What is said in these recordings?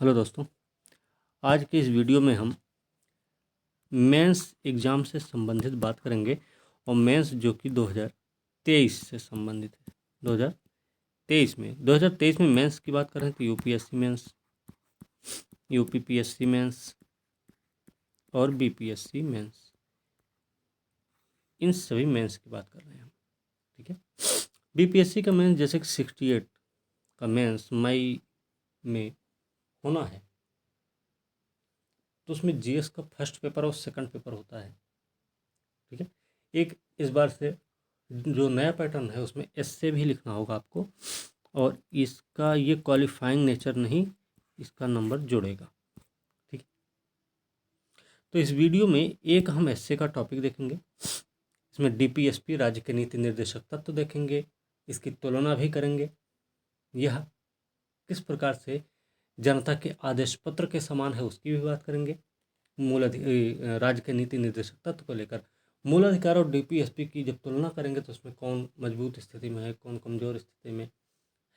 Hello दोस्तों, आज के इस वीडियो में हम मेंस एग्ज़ाम से संबंधित बात करेंगे और मेंस जो कि 2023 से संबंधित है। 2023 में मेंस की बात करें तो यूपीएससी मेंस, यूपीपीएससी मेंस और बीपीएससी मेंस, इन सभी मेंस की बात कर रहे हैं हम। ठीक है, बीपीएससी का मेंस जैसे कि 68 का मेंस मई में होना है, तो उसमें जीएस का फर्स्ट पेपर और सेकंड पेपर होता है। ठीक है, एक इस बार से जो नया पैटर्न है उसमें एस से भी लिखना होगा आपको, और इसका ये क्वालिफाइंग नेचर नहीं, इसका नंबर जुड़ेगा। ठीक है, तो इस वीडियो में एक हम एसए का टॉपिक देखेंगे, इसमें डीपीएसपी राज्य के नीति निर्देशक तत्व देखेंगे, इसकी तुलना भी करेंगे, यह किस प्रकार से जनता के आदेश पत्र के समान है उसकी भी बात करेंगे। राज्य के नीति निर्देशक तत्व को लेकर मूल अधिकार और डीपीएसपी की जब तुलना करेंगे तो उसमें कौन मजबूत स्थिति में है, कौन कमजोर स्थिति में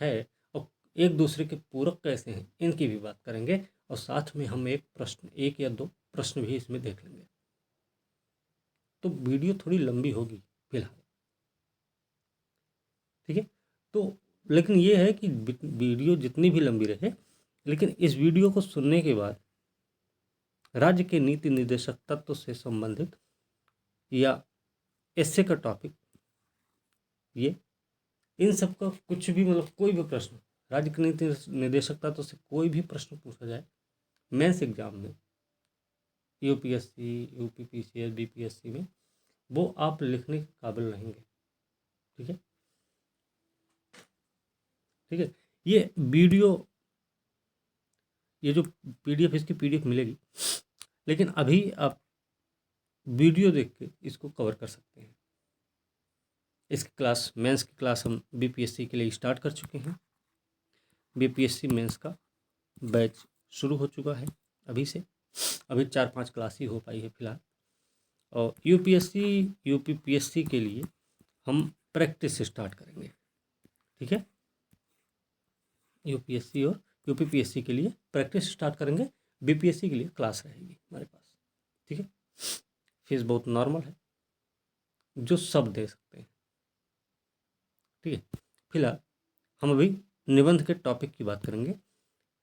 है, और एक दूसरे के पूरक कैसे हैं, इनकी भी बात करेंगे। और साथ में हम एक या दो प्रश्न भी इसमें देख लेंगे। तो वीडियो थोड़ी लंबी होगी फिलहाल। ठीक है, तो लेकिन ये है कि वीडियो जितनी भी लंबी रहे, लेकिन इस वीडियो को सुनने के बाद राज्य के नीति निर्देशक तत्व से संबंधित या एसए का टॉपिक, ये इन सब का कुछ भी मतलब कोई भी प्रश्न राज्य के नीति निर्देशक तत्व से कोई भी प्रश्न पूछा जाए मेंस एग्जाम में, यूपीएससी, यूपीपीसीएस, बीपीएससी में, वो आप लिखने के काबिल रहेंगे। ठीक है, ठीक है, ये वीडियो, ये जो पीडीएफ, इसकी पीडीएफ मिलेगी, लेकिन अभी आप वीडियो देख के इसको कवर कर सकते हैं। इसकी क्लास, मेंस की क्लास हम बीपीएससी के लिए स्टार्ट कर चुके हैं। बीपीएससी मेंस का बैच शुरू हो चुका है अभी से, अभी 4-5 क्लास ही हो पाई है फिलहाल। और यूपीएससी, यूपीपीएससी के लिए हम प्रैक्टिस स्टार्ट करेंगे। ठीक है, यूपीएससी और यूपीपीएससी के लिए प्रैक्टिस स्टार्ट करेंगे, बीपीएससी के लिए क्लास रहेगी हमारे पास। ठीक है, फीस बहुत नॉर्मल है, जो सब दे सकते हैं। ठीक है, फिलहाल हम अभी निबंध के टॉपिक की बात करेंगे।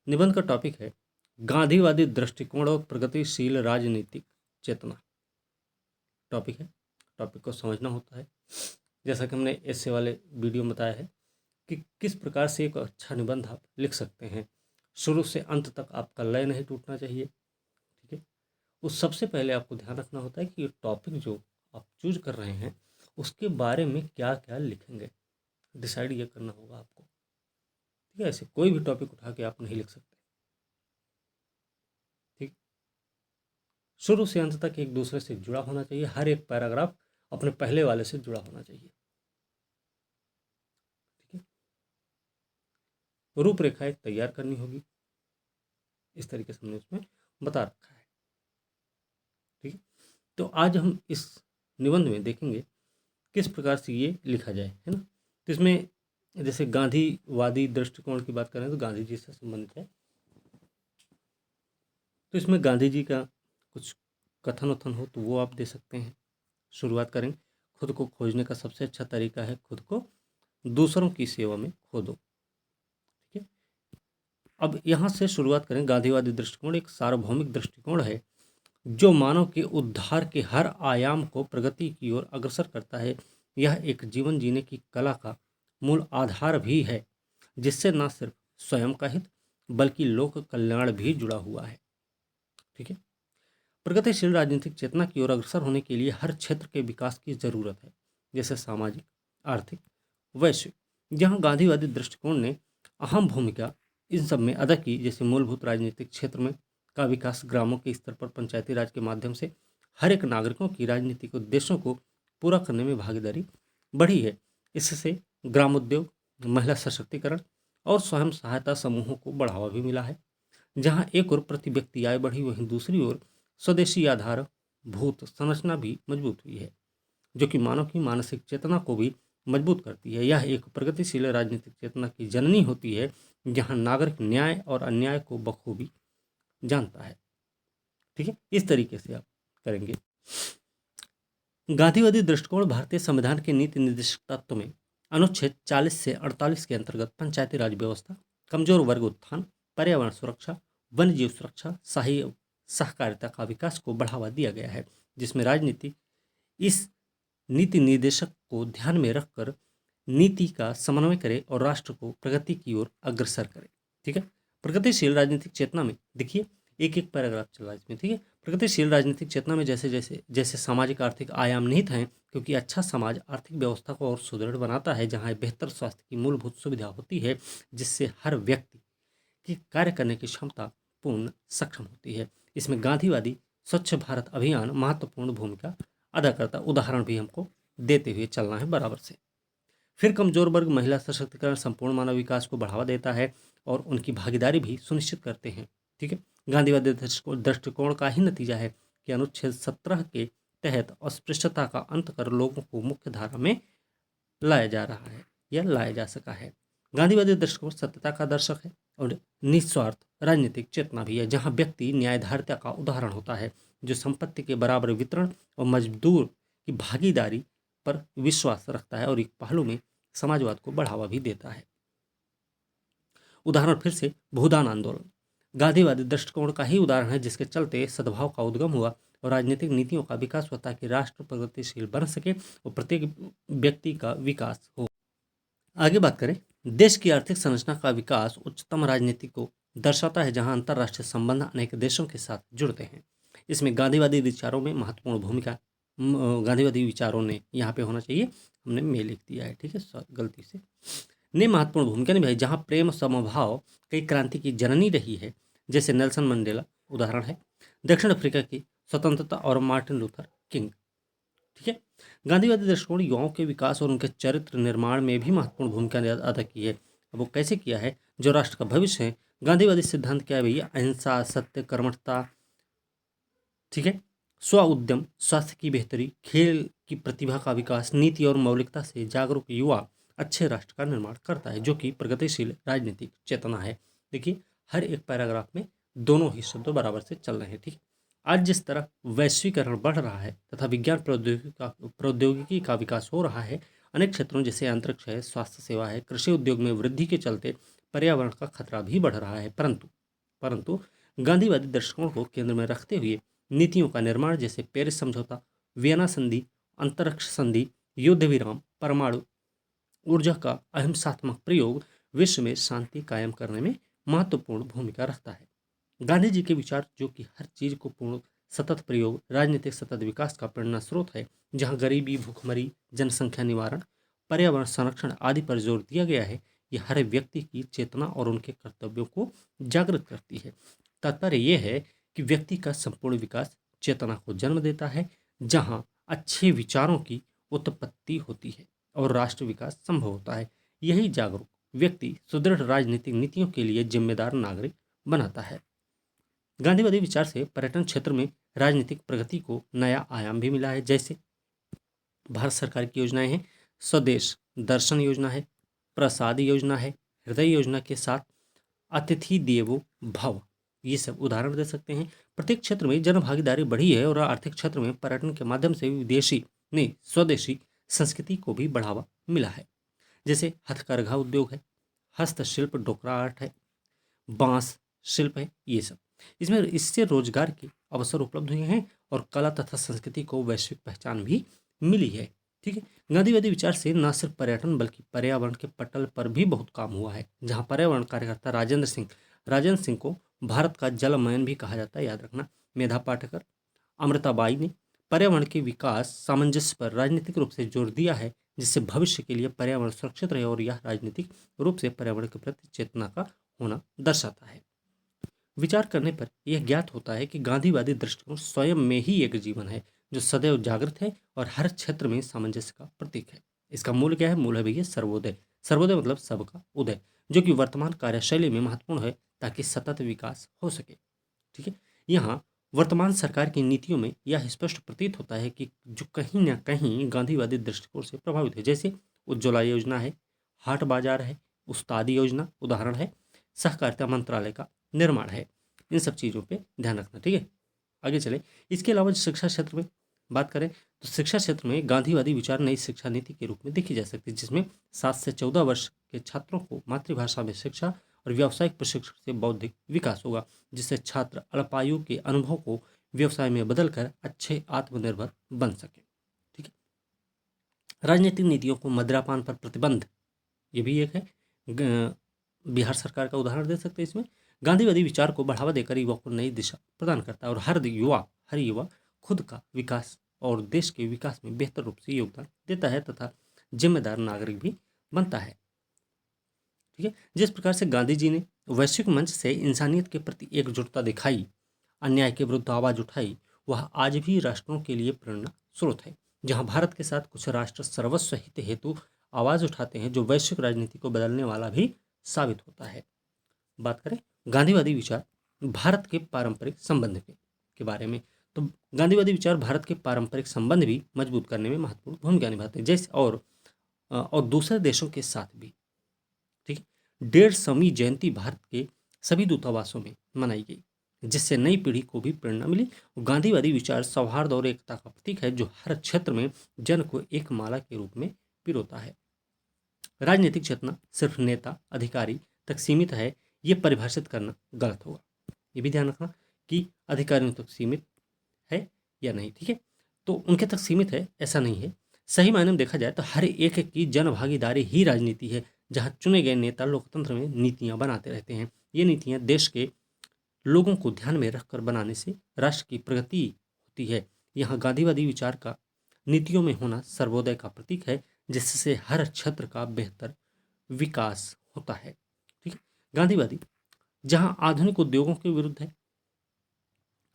निबंध का टॉपिक है गांधीवादी दृष्टिकोण और प्रगतिशील राजनीतिक चेतना। टॉपिक है, टॉपिक को समझना होता है, जैसा कि हमने ऐसे वाले वीडियो में बताया है कि किस प्रकार से एक अच्छा निबंध आप लिख सकते हैं, शुरू से अंत तक आपका लय नहीं टूटना चाहिए। ठीक है, उस सबसे पहले आपको ध्यान रखना होता है कि ये टॉपिक जो आप चूज कर रहे हैं उसके बारे में क्या क्या लिखेंगे, डिसाइड ये करना होगा आपको। ठीक है, ऐसे कोई भी टॉपिक उठा के आप नहीं लिख सकते। ठीक, शुरू से अंत तक एक दूसरे से जुड़ा होना चाहिए, हर एक पैराग्राफ अपने पहले वाले से जुड़ा होना चाहिए। ठीक है, रूपरेखाएं तैयार करनी होगी, इस तरीके से हमने उसमें बता रखा है। ठीक है, तो आज हम इस निबंध में देखेंगे किस प्रकार से ये लिखा जाए, है ना। तो इसमें जैसे गांधीवादी दृष्टिकोण की बात करें तो गांधी जी से संबंधित है, तो इसमें गांधी जी का कुछ कथन वथन हो तो वो आप दे सकते हैं। शुरुआत करें, खुद को खोजने का सबसे अच्छा तरीका है खुद को दूसरों की सेवा में खो दो। ठीक है, अब यहाँ से शुरुआत करें। गांधीवादी दृष्टिकोण एक सार्वभौमिक दृष्टिकोण है जो मानव के उद्धार के हर आयाम को प्रगति की ओर अग्रसर करता है। यह एक जीवन जीने की कला का मूल आधार भी है, जिससे न सिर्फ स्वयं का हित बल्कि लोक कल्याण भी जुड़ा हुआ है। ठीक है, प्रगतिशील राजनीतिक चेतना की ओर अग्रसर होने के लिए हर क्षेत्र के विकास की जरूरत है, जैसे सामाजिक, आर्थिक, वैश्विक। जहाँ गांधीवादी दृष्टिकोण ने अहम भूमिका इन सब में अदा की, जैसे मूलभूत राजनीतिक क्षेत्र में का विकास, ग्रामों के स्तर पर पंचायती राज के माध्यम से हर एक नागरिकों की राजनीतिक उद्देश्यों को पूरा करने में भागीदारी बढ़ी है। इससे ग्रामोद्योग, महिला सशक्तिकरण और स्वयं सहायता समूहों को बढ़ावा भी मिला है। जहाँ एक ओर प्रति व्यक्ति आय बढ़ी, वहीं दूसरी ओर स्वदेशी आधारभूत संरचना भी मजबूत हुई है, जो कि मानव की मानसिक चेतना को भी मजबूत करती है। यह एक प्रगतिशील राजनीतिक चेतना की जननी होती है जहाँ नागरिक न्याय और अन्याय को बखूबी जानता है। ठीक है, इस तरीके से आप करेंगे। गांधीवादी दृष्टिकोण भारतीय संविधान के नीति निर्देशक तत्व में अनुच्छेद 40 से 48 के अंतर्गत पंचायती राज व्यवस्था, कमजोर वर्ग उत्थान, पर्यावरण सुरक्षा, वन्य जीव सुरक्षा, सहकारिता का विकास को बढ़ावा दिया गया है, जिसमें राजनीति इस नीति निर्देशक को ध्यान में रखकर नीति का समन्वय करे और राष्ट्र को प्रगति की ओर अग्रसर करे। ठीक है, प्रगतिशील राजनीतिक चेतना में देखिए एक एक पैराग्राफ चल रहा है इसमें। ठीक है, प्रगतिशील राजनीतिक चेतना में जैसे जैसे जैसे सामाजिक आर्थिक आयाम निहित हैं, क्योंकि अच्छा समाज आर्थिक व्यवस्था को और सुदृढ़ बनाता है, जहाँ बेहतर स्वास्थ्य की मूलभूत सुविधा होती है, जिससे हर व्यक्ति की कार्य करने की क्षमता पूर्ण सक्षम होती है। इसमें गांधीवादी स्वच्छ भारत अभियान महत्वपूर्ण भूमिका अदा करता। उदाहरण भी हमको देते हुए चलना है बराबर से। फिर कमजोर वर्ग महिला सशक्तिकरण संपूर्ण मानव विकास को बढ़ावा देता है और उनकी भागीदारी भी सुनिश्चित करते हैं। ठीक है, गांधीवादी दृष्टिकोण का ही नतीजा है कि अनुच्छेद 17 के तहत अस्पृश्यता का अंत कर लोगों को मुख्य धारा में लाया जा रहा है या लाया जा सका है। गांधीवादी दृष्टिकोण सत्यता का दर्शक है और निस्वार्थ राजनीतिक चेतना भी है, जहां व्यक्ति न्यायधारिता का उदाहरण होता है, जो संपत्ति के बराबर वितरण और मजदूर की भागीदारी पर विश्वास रखता है और एक पहलू में समाजवाद को बढ़ावा भी देता है। उदाहरण फिर से भूदान आंदोलन गांधीवादी दृष्टिकोण का ही उदाहरण है, जिसके चलते सद्भाव का उद्गम हुआ और राजनीतिक नीतियों का विकास हुआ, ताकि राष्ट्र प्रगतिशील बन सके और प्रत्येक व्यक्ति का विकास हो। आगे बात करें, देश की आर्थिक संरचना का विकास उच्चतम राजनीति को दर्शाता है, जहां अंतर्राष्ट्रीय संबंध अनेक देशों के साथ जुड़ते हैं। इसमें गांधीवादी विचारों में महत्वपूर्ण भूमिका गांधीवादी विचारों ने यहाँ पे होना चाहिए, हमने में लिख दिया है। ठीक है, गलती से ने महत्वपूर्ण भूमिका निभाई, जहाँ प्रेम समभाव कई क्रांति की जननी रही है, जैसे नेल्सन मंडेला उदाहरण है, दक्षिण अफ्रीका की स्वतंत्रता और मार्टिन लूथर किंग। ठीक है, गांधीवादी दृष्टिकोण युवाओं के विकास और उनके चरित्र निर्माण में भी महत्वपूर्ण भूमिका अदा की है। अब वो कैसे किया है? जो राष्ट्र का भविष्य है, गांधीवादी सिद्धांत क्या है भैया? अहिंसा, सत्य, कर्मठता, ठीक है, स्व उद्यम, स्वास्थ्य की बेहतरी, खेल की प्रतिभा का विकास, नीति और मौलिकता से जागरूक युवा अच्छे राष्ट्र का निर्माण करता है, जो कि प्रगतिशील राजनीतिक चेतना है। देखिए, हर एक पैराग्राफ में दोनों ही शब्द बराबर से चल रहे हैं। ठीक, आज जिस तरह वैश्वीकरण बढ़ रहा है तथा विज्ञान प्रौद्योगिकी का विकास हो रहा है, अनेक क्षेत्रों जैसे अंतरिक्ष है, स्वास्थ्य सेवा है, कृषि उद्योग में वृद्धि के चलते पर्यावरण का खतरा भी बढ़ रहा है। परंतु गांधीवादी दृष्टिकोण को केंद्र में रखते हुए नीतियों का निर्माण, जैसे पेरिस समझौता, वियना संधि, अंतरिक्ष संधि, युद्ध विराम, परमाणु ऊर्जा का अहिंसात्मक प्रयोग, विश्व में शांति कायम करने में महत्वपूर्ण भूमिका रखता है। गांधी जी के विचार, जो कि हर चीज को पूर्ण सतत प्रयोग, राजनीतिक सतत विकास का प्रेरणा स्रोत है, जहां गरीबी, भूखमरी, जनसंख्या निवारण, पर्यावरण संरक्षण आदि पर जोर दिया गया है, यह हर व्यक्ति की चेतना और उनके कर्तव्यों को जागृत करती है। तात्पर्य यह है कि व्यक्ति का संपूर्ण विकास चेतना को जन्म देता है, जहां अच्छे विचारों की उत्पत्ति होती है और राष्ट्र विकास संभव होता है। यही जागरूक व्यक्ति सुदृढ़ राजनीतिक नीतियों के लिए जिम्मेदार नागरिक बनाता है। गांधीवादी विचार से पर्यटन क्षेत्र में राजनीतिक प्रगति को नया आयाम भी मिला है, जैसे भारत सरकार की योजनाएं हैं, स्वदेश दर्शन योजना है, प्रसाद योजना है, हृदय योजना के साथ अतिथि देवो भव, ये सब उदाहरण दे सकते हैं। प्रत्येक क्षेत्र में जन भागीदारी बढ़ी है और आर्थिक क्षेत्र में पर्यटन के माध्यम से विदेशी ने स्वदेशी संस्कृति को भी बढ़ावा मिला है, जैसे हथकरघा उद्योग है, हस्तशिल्प, डोकरा आर्ट है, बांस शिल्प है, ये सब। इससे रोजगार के अवसर उपलब्ध हुए हैं और कला तथा संस्कृति को वैश्विक पहचान भी मिली है। ठीक है, गांधीवादी विचार से न सिर्फ पर्यटन बल्कि पर्यावरण के पटल पर भी बहुत काम हुआ है, जहां पर्यावरण कार्यकर्ता राजेंद्र सिंह को भारत का जलमयन भी कहा जाता है, याद रखना। मेधा पाटकर, अमृताबाई ने पर्यावरण के विकास सामंजस्य पर राजनीतिक रूप से जोर दिया है, जिससे भविष्य के लिए पर्यावरण सुरक्षित रहे, और यह राजनीतिक रूप से पर्यावरण के प्रति चेतना का होना दर्शाता है। विचार करने पर यह ज्ञात होता है कि गांधीवादी दृष्टिकोण स्वयं में ही एक जीवन है, जो सदैव जागृत है और हर क्षेत्र में सामंजस्य का प्रतीक है। इसका मूल क्या है? मूल है भैया सर्वोदय। सर्वोदय मतलब सबका उदय, जो कि वर्तमान कार्यशैली में महत्वपूर्ण है, ताकि सतत विकास हो सके। ठीक है, यहाँ वर्तमान सरकार की नीतियों में यह स्पष्ट प्रतीत होता है कि जो कहीं ना कहीं गांधीवादी दृष्टिकोण से प्रभावित है, जैसे उज्ज्वला योजना है, हाट बाजार है, उस्तादी योजना उदाहरण है, सहकारिता मंत्रालय का निर्माण है। इन सब चीज़ों पे ध्यान रखना, ठीक है। आगे चले। इसके अलावा शिक्षा क्षेत्र में बात करें तो शिक्षा क्षेत्र में गांधीवादी विचार नई शिक्षा नीति के रूप में देखी जा सकती है, जिसमें 7 से 14 वर्ष के छात्रों को मातृभाषा में शिक्षा और व्यावसायिक प्रशिक्षण से बौद्धिक विकास होगा, जिससे छात्र अल्पायु के अनुभव को व्यवसाय में बदलकर अच्छे आत्मनिर्भर बन सके, ठीक है। राजनीतिक नीतियों को मदिरापान पर प्रतिबंध, ये भी एक है। बिहार सरकार का उदाहरण दे सकते हैं इसमें। गांधीवादी विचार को बढ़ावा देकर युवा को नई दिशा प्रदान करता है और हर युवा खुद का विकास और देश के विकास में बेहतर रूप से योगदान देता है तथा जिम्मेदार नागरिक भी बनता है, ठीक है। जिस प्रकार से गांधी जी ने वैश्विक मंच से इंसानियत के प्रति एकजुटता दिखाई, अन्याय के विरुद्ध आवाज उठाई, वह आज भी राष्ट्रों के लिए प्रेरणा स्रोत है। जहां भारत के साथ कुछ राष्ट्र सर्वस्व हित हेतु आवाज उठाते हैं, जो वैश्विक राजनीति को बदलने वाला भी साबित होता है। बात करें गांधीवादी विचार भारत के पारंपरिक संबंध के बारे में, तो गांधीवादी विचार भारत के पारंपरिक संबंध भी मजबूत करने में महत्वपूर्ण भूमिका निभाते हैं, जैसे और दूसरे देशों के साथ भी, ठीक है। 150वीं जयंती भारत के सभी दूतावासों में मनाई गई, जिससे नई पीढ़ी को भी प्रेरणा मिली। गांधीवादी विचार सौहार्द और एकता का प्रतीक है, जो हर क्षेत्र में जन को एक माला के रूप में पिरोता है। राजनीतिक चेतना सिर्फ नेता अधिकारी तक सीमित है, ये परिभाषित करना गलत होगा। ये भी ध्यान रखना कि अधिकारियों तक सीमित है या नहीं, ठीक है। तो उनके तक सीमित है ऐसा नहीं है। सही मायने में देखा जाए तो हर एक की जन भागीदारी ही राजनीति है, जहां चुने गए नेता लोकतंत्र में नीतियां बनाते रहते हैं। ये नीतियां देश के लोगों को ध्यान में रखकर बनाने से राष्ट्र की प्रगति होती है। यहाँ गांधीवादी विचार का नीतियों में होना सर्वोदय का प्रतीक है, जिससे हर क्षेत्र का बेहतर विकास होता है, ठीक है। गांधीवादी जहां आधुनिक उद्योगों के विरुद्ध है,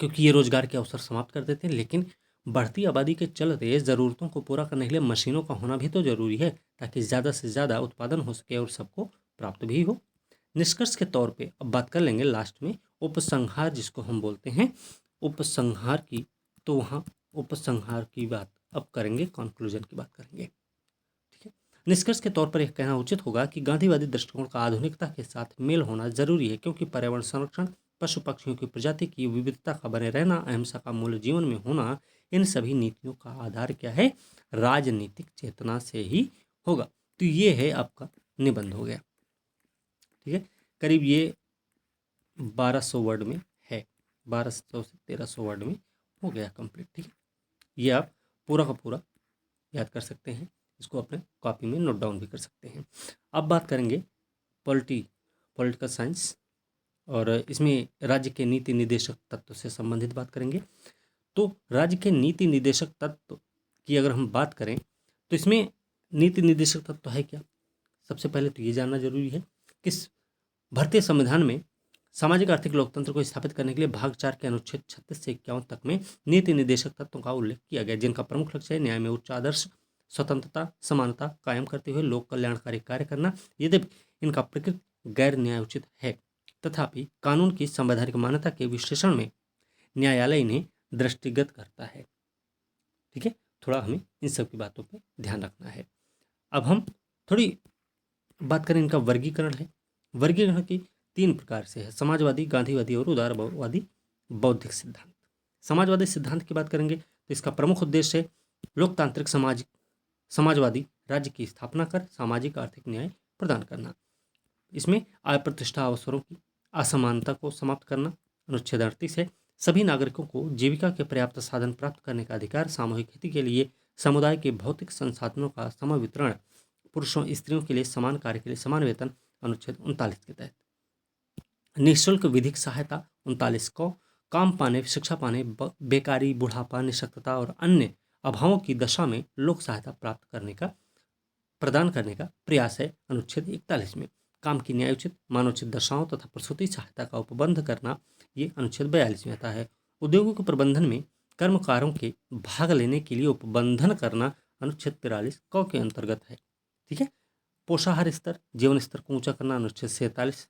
क्योंकि ये रोजगार के अवसर समाप्त कर देते हैं, लेकिन बढ़ती आबादी के चलते ज़रूरतों को पूरा करने के लिए मशीनों का होना भी तो जरूरी है, ताकि ज़्यादा से ज़्यादा उत्पादन हो सके और सबको प्राप्त भी हो। निष्कर्ष के तौर पे अब बात कर लेंगे लास्ट में उपसंहार, जिसको हम बोलते हैं उपसंहार की। तो वहाँ उपसंहार की बात अब करेंगे, कंक्लूजन की बात करेंगे, ठीक है। निष्कर्ष के तौर पर यह कहना उचित होगा कि गांधीवादी दृष्टिकोण का आधुनिकता के साथ मेल होना जरूरी है, क्योंकि पर्यावरण संरक्षण, पशु पक्षियों की प्रजाति की विविधता का बने रहना, अहिंसा का मूल्य जीवन में होना, इन सभी नीतियों का आधार क्या है? राजनीतिक चेतना से ही होगा। तो ये है आपका निबंध हो गया, ठीक है। करीब ये 1200 वर्ड में है, 1200 से 1300 वर्ड में हो गया कंप्लीट, ठीक है। ये आप पूरा का पूरा याद कर सकते हैं, इसको अपने कॉपी में नोट डाउन भी कर सकते हैं। अब बात करेंगे पॉलिटिकल साइंस, और इसमें राज्य के नीति निदेशक तत्व से संबंधित बात करेंगे। तो राज्य के नीति निदेशक तत्व की अगर हम बात करें तो इसमें नीति निदेशक तत्व है क्या? सबसे पहले तो ये जानना जरूरी है कि भारतीय संविधान में सामाजिक आर्थिक लोकतंत्र को स्थापित करने के लिए भाग 4 के अनुच्छेद 36 से 51 तक में नीति निदेशक तत्वों का उल्लेख किया गया, जिनका प्रमुख लक्ष्य है न्याय में उच्च आदर्श, स्वतंत्रता, समानता कायम करते हुए लोक कल्याणकारी कार्य करना। यद्यपि इनका प्रकृति गैर न्यायोचित है, तथापि कानून की संवैधानिक मान्यता के विश्लेषण में न्यायालय इन्हें दृष्टिगत करता है, ठीक है। थोड़ा हमें इन सब की बातों पे ध्यान रखना है। अब हम थोड़ी बात करें इनका वर्गीकरण है। वर्गीकरण की 3 प्रकार से है: समाजवादी, गांधीवादी और उदारवादी बौद्धिक सिद्धांत। समाजवादी सिद्धांत की बात करेंगे तो इसका प्रमुख उद्देश्य है लोकतांत्रिक समाजवादी राज्य की स्थापना कर सामाजिक आर्थिक न्याय प्रदान करना। इसमें आय प्रतिष्ठा अवसरों की असमानता को समाप्त करना। अनुच्छेद 38 है सभी नागरिकों को जीविका के पर्याप्त साधन प्राप्त करने का अधिकार। सामूहिक खेती के लिए समुदाय के भौतिक संसाधनों का समवितरण। पुरुषों स्त्रियों के लिए समान कार्य के लिए समान वेतन। अनुच्छेद 39 के तहत निःशुल्क विधिक सहायता। 39 को काम पाने, शिक्षा पाने, बेकारी, बुढ़ापा, निःशक्तता और अन्य अभावों की दशा में लोक सहायता प्राप्त करने का प्रदान करने का प्रयास है। अनुच्छेद 41 में काम की न्यायोचित मानवोचित दशाओं तथा प्रसूति सहायता का उपबंध करना, ये अनुच्छेद 42 में आता है। उद्योगों के प्रबंधन में कर्मकारों के भाग लेने के लिए उपबंधन करना अनुच्छेद 43 क के अंतर्गत है, ठीक है। पोषाहार स्तर, जीवन स्तर को ऊंचा करना अनुच्छेद 47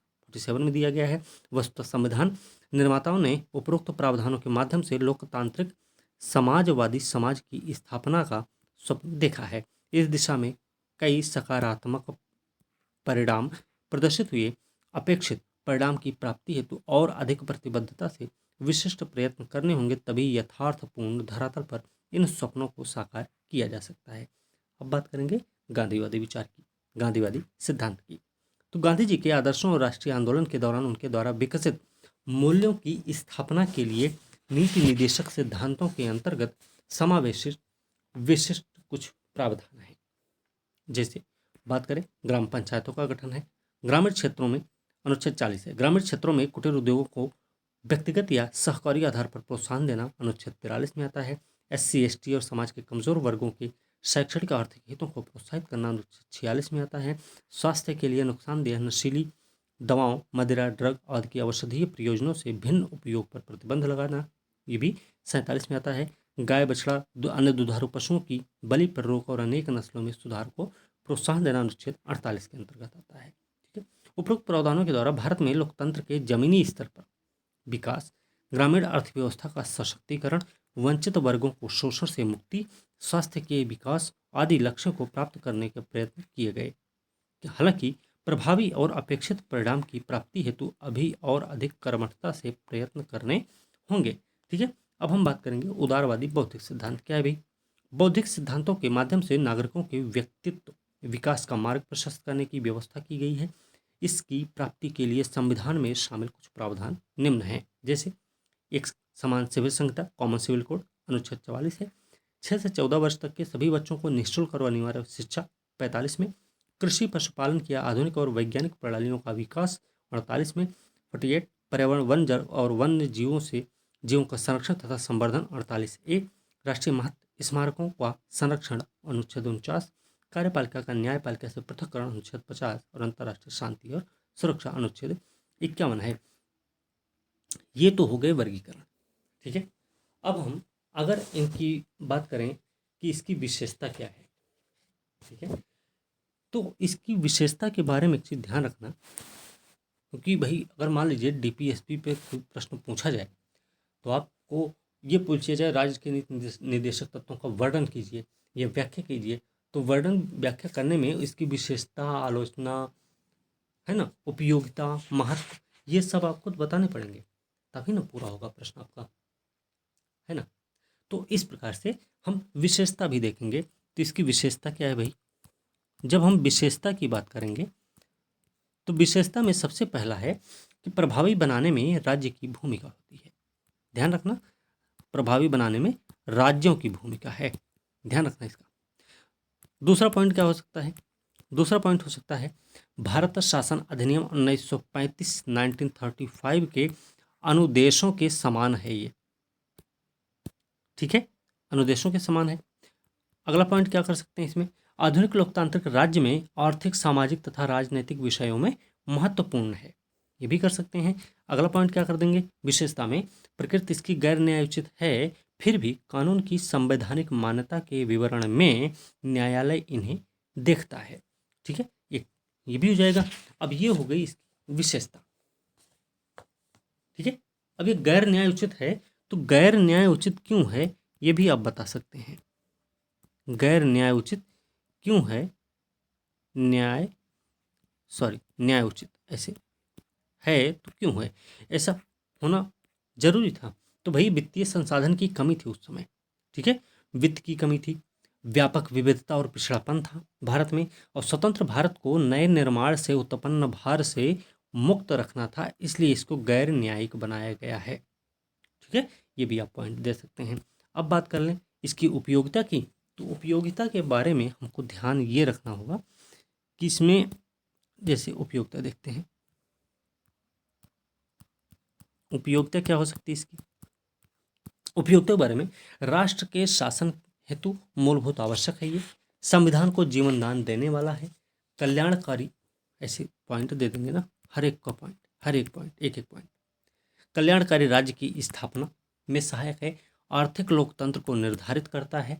में दिया गया है। वस्तुतः संविधान निर्माताओं ने उपरोक्त प्रावधानों के माध्यम से लोकतांत्रिक समाजवादी समाज की स्थापना का स्वप्न देखा है। इस दिशा में कई सकारात्मक परिणाम प्रदर्शित हुए। अपेक्षित परिणाम की प्राप्ति हेतु और अधिक प्रतिबद्धता से विशिष्ट प्रयत्न करने होंगे, तभी यथार्थपूर्ण धरातल पर इन सपनों को साकार किया जा सकता है। अब बात करेंगे गांधीवादी विचार की, गांधीवादी सिद्धांत की। तो गांधी जी के आदर्शों और राष्ट्रीय आंदोलन के दौरान उनके द्वारा विकसित मूल्यों की स्थापना के लिए नीति निर्देशक सिद्धांतों के अंतर्गत समावेशित विशिष्ट कुछ प्रावधान हैं। जैसे बात करें ग्राम पंचायतों का गठन है। ग्रामीण क्षेत्रों में अनुच्छेद 40 है। ग्रामीण क्षेत्रों में कुटीर उद्योगों को व्यक्तिगत या सहकारी आधार पर प्रोत्साहन देना अनुच्छेद 43 में आता है। SC ST और समाज के कमजोर वर्गों के शैक्षणिक आर्थिक हितों को प्रोत्साहित करना अनुच्छेद 46 में आता है। स्वास्थ्य के लिए नुकसानदेह नशीली दवाओं, मदिरा, ड्रग आदि की औषधीय प्रयोजनों से भिन्न उपयोग पर प्रतिबंध लगाना, ये भी 47 में आता है। गाय, बछड़ा, अन्य दुधारू पशुओं की बलि पर रोक और अनेक नस्लों में सुधार को प्रोत्साहन देना अनुच्छेद 48 के अंतर्गत आता है। ठीक है। उपरोक्त प्रावधानों के द्वारा भारत में लोकतंत्र के जमीनी स्तर पर विकास, ग्रामीण अर्थव्यवस्था का सशक्तिकरण, वंचित वर्गों को शोषण से मुक्ति, स्वास्थ्य के विकास आदि लक्ष्यों को प्राप्त करने के प्रयत्न किए गए। हालांकि प्रभावी और अपेक्षित परिणाम की प्राप्ति हेतु अभी और अधिक कर्मठता से प्रयत्न करने होंगे। ठीक है। अब हम बात करेंगे उदारवादी बौद्धिक सिद्धांत क्या है भाई। बौद्धिक सिद्धांतों के माध्यम से नागरिकों के व्यक्तित्व विकास का मार्ग प्रशस्त करने की व्यवस्था की गई है। इसकी प्राप्ति के लिए संविधान में शामिल कुछ प्रावधान निम्न हैं। जैसे एक समान सिविल संहिता, कॉमन सिविल कोड अनुच्छेद 44 है। 6 से 14 वर्ष तक के सभी बच्चों को निःशुल्क और अनिवार्य शिक्षा 45 में। कृषि पशुपालन की आधुनिक और वैज्ञानिक प्रणालियों का विकास 48 में। 48 पर्यावरण, वन जल और वन्य जीवों का संरक्षण तथा संवर्धन 48A। राष्ट्रीय महत्व स्मारकों का संरक्षण अनुच्छेद 49। कार्यपालिका का न्यायपालिका से पृथककरण अनुच्छेद 50 और अंतर्राष्ट्रीय शांति और सुरक्षा अनुच्छेद 51 है। ये तो हो गए वर्गीकरण। ठीक है। अब हम अगर इनकी बात करें कि इसकी विशेषता क्या है, ठीक है, तो इसकी विशेषता के बारे में एक चीज़ ध्यान रखना, क्योंकि भाई अगर मान लीजिए DPSP पे कोई प्रश्न पूछा जाए तो आपको ये पूछा जाए राज्य के नीति निर्देशक तत्वों का वर्णन कीजिए या व्याख्या कीजिए, तो वर्णन व्याख्या करने में इसकी विशेषता, आलोचना, है ना, उपयोगिता, महत्व, ये सब आपको बताने पड़ेंगे, तभी ना पूरा होगा प्रश्न आपका, है ना। तो इस प्रकार से हम विशेषता भी देखेंगे। तो इसकी विशेषता क्या है भाई। जब हम विशेषता की बात करेंगे तो विशेषता में सबसे पहला है कि प्रभावी बनाने में राज्य की भूमिका होती है। ध्यान रखना, प्रभावी बनाने में राज्यों की भूमिका है, ध्यान रखना इसका। दूसरा पॉइंट क्या हो सकता है। दूसरा पॉइंट हो सकता है भारत शासन अधिनियम 1935 1935 के अनुदेशों के समान है ये। ठीक है, अनुदेशों के समान है। अगला पॉइंट क्या कर सकते हैं इसमें, आधुनिक लोकतांत्रिक राज्य में आर्थिक, सामाजिक तथा राजनीतिक विषयों में महत्वपूर्ण है, ये भी कर सकते हैं। अगला पॉइंट क्या कर देंगे, विशेषता में प्रकृति इसकी गैर न्यायोचित है, फिर भी कानून की संवैधानिक मान्यता के विवरण में न्यायालय इन्हें देखता है। ठीक है, ये भी हो जाएगा। अब ये हो गई इसकी विशेषता। ठीक है, अब ये गैर न्याय उचित है, तो गैर न्याय उचित क्यों है ये भी आप बता सकते हैं। गैर न्याय उचित क्यों है, न्याय उचित ऐसे है तो क्यों है, ऐसा होना जरूरी था। तो भाई वित्तीय संसाधन की कमी थी उस समय। ठीक है, वित्त की कमी थी, व्यापक विविधता और पिछड़ापन था भारत में, और स्वतंत्र भारत को नए निर्माण से उत्पन्न भार से मुक्त रखना था, इसलिए इसको गैर न्यायिक बनाया गया है। ठीक है, ये भी आप पॉइंट दे सकते हैं। अब बात कर लें इसकी उपयोगिता की, तो उपयोगिता के बारे में हमको ध्यान ये रखना होगा कि इसमें जैसे उपयोगिता देखते हैं, उपयोगिता क्या हो सकती है इसकी। उपयोगिता के बारे में, राष्ट्र के शासन हेतु मूलभूत आवश्यक है, ये संविधान को जीवन दान देने वाला है, कल्याणकारी, ऐसे पॉइंट दे देंगे ना, हर एक का पॉइंट, हर एक पॉइंट, एक एक पॉइंट। कल्याणकारी राज्य की स्थापना में सहायक है, आर्थिक लोकतंत्र को निर्धारित करता है।